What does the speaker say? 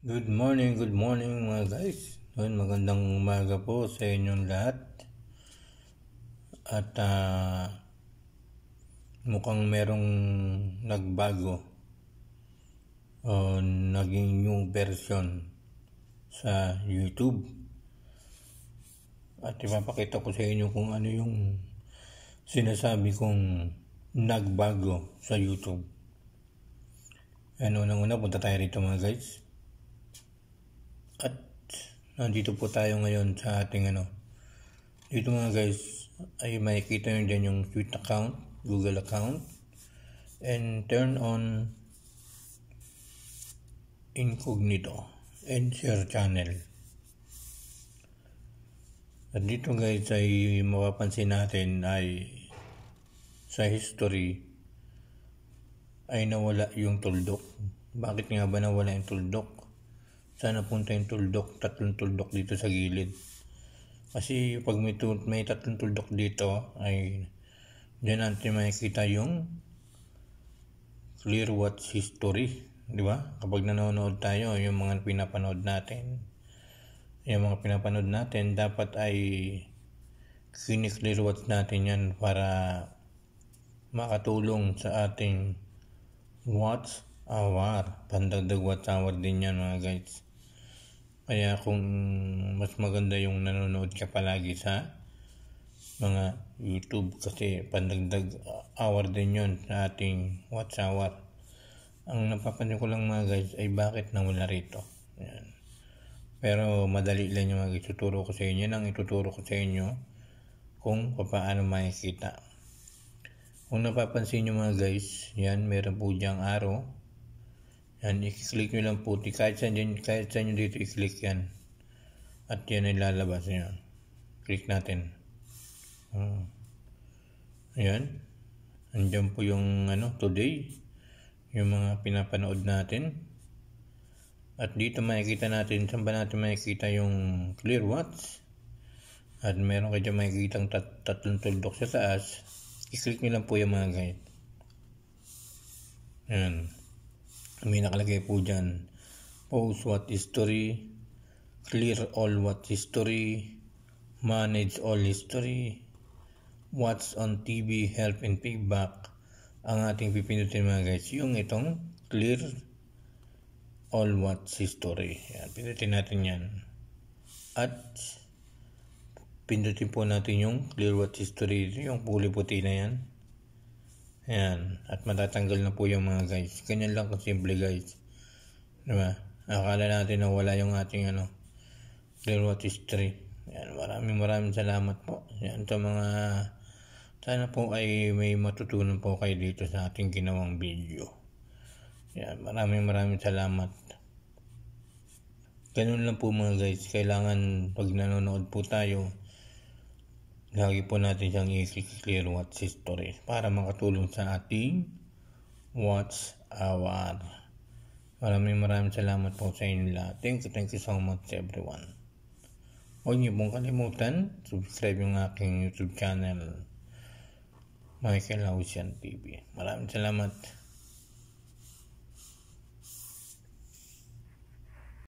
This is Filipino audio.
Good morning mga guys. Magandang umaga po sa inyong lahat. At mukhang merong nagbago o naging new version sa YouTube. At ipapakita ko sa inyo kung ano yung sinasabi kong nagbago sa YouTube. Unang-una, punta tayo rito mga guys. At nandito po tayo ngayon sa ating dito mga guys ay makikita nyo dyan yung Twitter account, Google account, and turn on incognito and share channel. At dito guys ay mapapansin natin ay sa history ay nawala yung tuldok. Bakit nga ba nawala yung tuldok? Sana punta yung tuldok, tatlong tuldok dito sa gilid. Kasi pag may tatlong tuldok dito, ay diyan natin makikita yung clear watch history. Di ba? Kapag nanonood tayo, yung mga pinapanood natin, dapat ay clear watch natin yan para makatulong sa ating watch hour. Pandagdag watch hour din yan mga guys. Kaya kung mas maganda yung nanonood ka palagi sa mga YouTube kasi pandagdag hour din yun sa ating watch hour. Ang napapansin ko lang mga guys ay bakit nawala rito. Yan. Pero madali lang yung ituturo ko sa inyo. Ituturo ko sa inyo kung paano makikita. Kung napapansin nyo mga guys, yan meron po diyang arrow. Yan, i-click nyo lang po. Kahit saan nyo dito i-click yan. At yan ay lalabas nyo. Click natin. Ayan. Andyan po yung today. Yung mga pinapanood natin. At dito makikita natin, saan ba natin makikita yung clear watch. At meron kayo dyan makikita tatlong tuldok sa taas. I-click nyo lang po yung mga guide. Ayan. May nakalagay po dyan, pause watch history, clear all watch history, manage all history, watch on TV, help and feedback. Ang ating pipindutin mga guys, yung itong clear all watch history. Yan, pindutin natin yan. At pindutin po natin yung clear watch history, yung puti na yan. Ayan, at matatanggal na po yung mga guys. Ganyan lang kasimple guys. Diba? Akala natin na wala yung ating clear watch history. Ayan, maraming salamat po. Ayan, sa mga sana po ay may matutunan po kayo dito sa ating ginawang video. Ayan, maraming salamat. Ganun lang po mga guys. Kailangan pag nanonood po tayo, lagi po natin siyang i-clear watch history para makatulong sa ating watch hour. Maraming salamat po sa inyo lahat. Thank you so much everyone. Huwag niyo pong kalimutan, subscribe yung aking YouTube channel, Michael Lausian TV. Maraming salamat.